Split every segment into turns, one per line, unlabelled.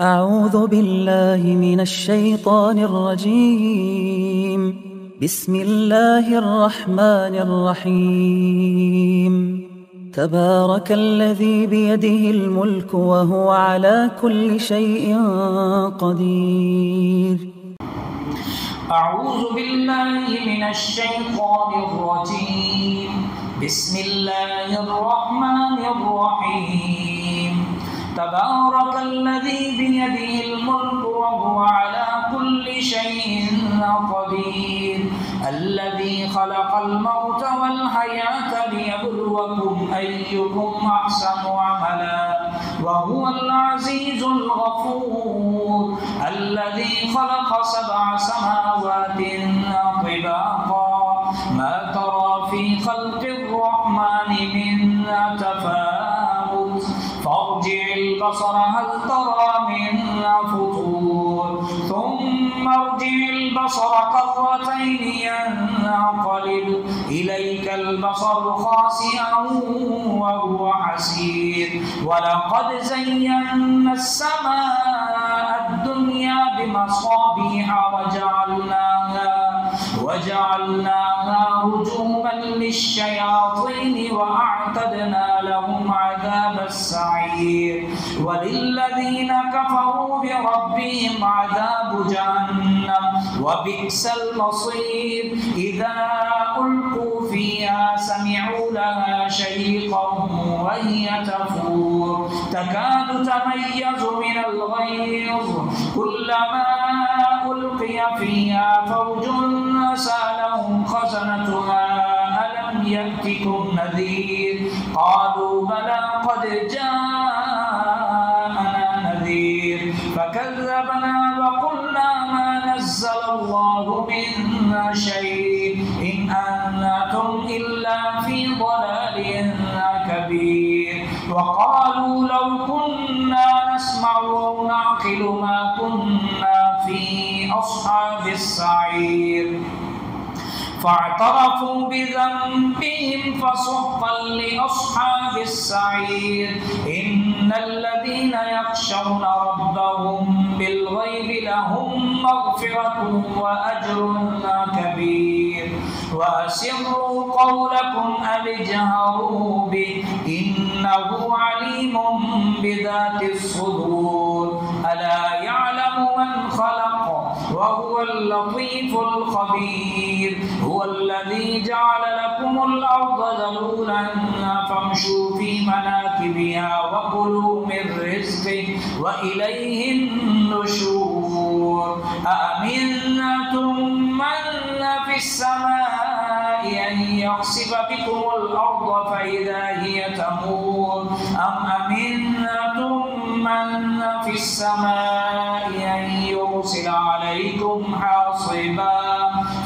أعوذ بالله من الشيطان الرجيم. بسم الله الرحمن الرحيم. تبارك الذي بيده الملك وهو على كل شيء قدير.
أعوذ بالله من الشيطان الرجيم. بسم الله الرحمن الرحيم. تبارك الذي بيده الملك وهو على كل شيء قدير. الذي خلق الموت والحياة ليبلوكم أيكم أحسن عملا وهو العزيز الغفور. الذي خلق 7 سماوات طباقا ما ترى في خلق الرحمن من تفاوت فارجع البصر هل ترى من فطور ثم ارجع البصر كرتين ينقلب إليك البصر خاسئا وهو حسير. ولقد زينا السماء الدنيا بمصابيح وجعلناها رجوما للشياطين وأعتدنا لهم عذاب السعير. وللذين كفروا بربهم عذاب جهنم وبئس المصير. إذا ألقوا فيها سمعوا لها شهيقا وهي تفور تكاد تميز من الغيظ كلما ألقي فيها فوج سألهم خزنتها ألم يأتكم نذير قالوا بلى قد جاءنا نذير فكذبنا وقلنا ما نزل الله من شيء إن أنتم إلا في ضلال كبير. وقالوا لو كنا نسمع أو نعقل ما كنا في أصحاب السعير. فاعترفوا بذنبهم فسحقا لأصحاب السعير. إن الذين يخشون ربهم بالغيب لهم مغفرة وأجر كبير. وأسروا قولكم أو اجهروا به إنه عليم بذات الصدور. ألا يعلم من خلق وهو اللطيف الخبير. هو الذي جعل لكم الأرض ذلولا فامشوا في مناكبها وكلوا من رزقه وإليه النشور. أأمنتم من في السماء أن يخسف بكم الأرض فإذا هي تمور أم أمنتم من في السماء أن يرسل عليكم حاصبا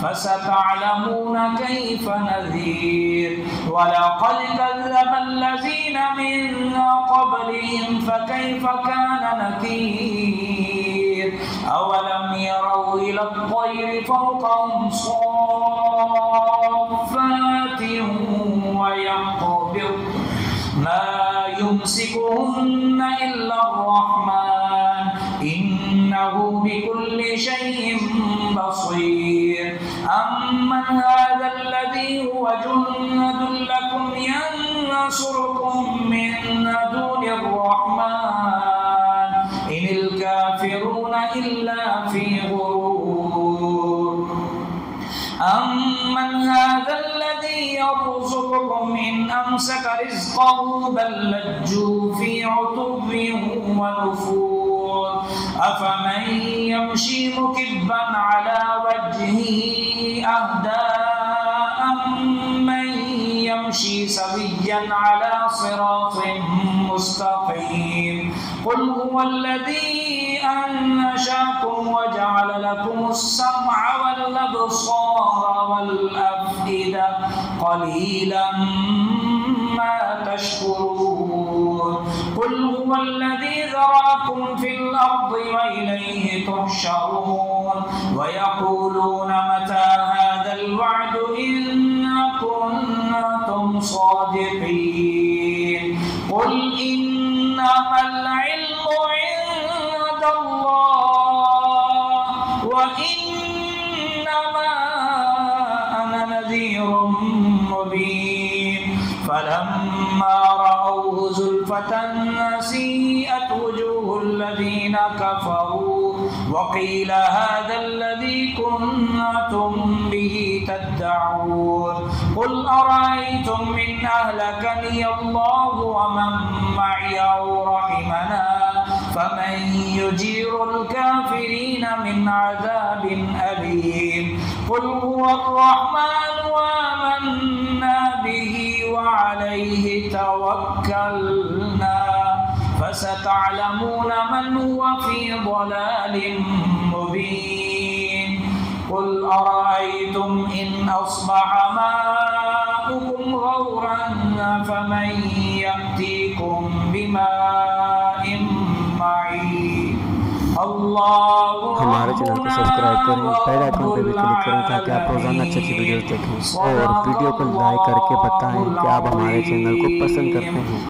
فستعلمون كيف نذير. ولقد كذب الذين من قبلهم فكيف كان نكير. أولم يروا إلى الطير فوقهم صافات ويقبض ما يمسكهن إلا الرحمن إنه بكل شيء بصير. أمن هذا الذي هو جند لكم ينصركم من دون الرحمن إن الكافرون إلا في غرور. أمن هذا الذي يرزقكم إن أمسك رزقه بل لجوا في عتب ونفور. أفمن يمشي مكبا على وجهه أهدى أمن يمشي سويا على صراط مستقيم. قل هو الذي أنشأكم وجعل لكم السمع والأبصار والأفئدة قليلا ما تشكرون. قل هو الذي ذرأكم في الأرض وإليه تحشرون. ويقولون متى هذا الوعد إن كنتم صادقين. قل إنما العلم عند इल्लल्लाह व इन्नमा अना नज़ीरुम मुबीन फलम्मा रअवहु ज़ुल्फ़तन सीअत वुजूहुल लज़ीना कफ़रू वक़ील हाज़ा लज़ी कुन्तुम बिही तद्दऊन क़ुल अरअय्तुम इन अह्लकनी अल्लाहु व मन मई औ रहिमना फमन युजीरुल काफ़िरीन मिन अज़ाबिन अलीम क़ुल हुवर्रहमानु आमन्ना बिही व अलैहि तवक्कलना फसतअलमून मन हुव फ़ी ضलालिम मुबीन क़ुल अरअय्तुम इन अस्बह माउकुम गौरन फमन यअतीकुम बिमाइन मईन।
हमारे चैनल को सब्सक्राइब करें, बेल आइकन पे भी क्लिक करें ताकि आप रोजाना अच्छी अच्छी वीडियोस देखें और वीडियो को लाइक करके बताएं कि आप हमारे चैनल को पसंद करते हैं।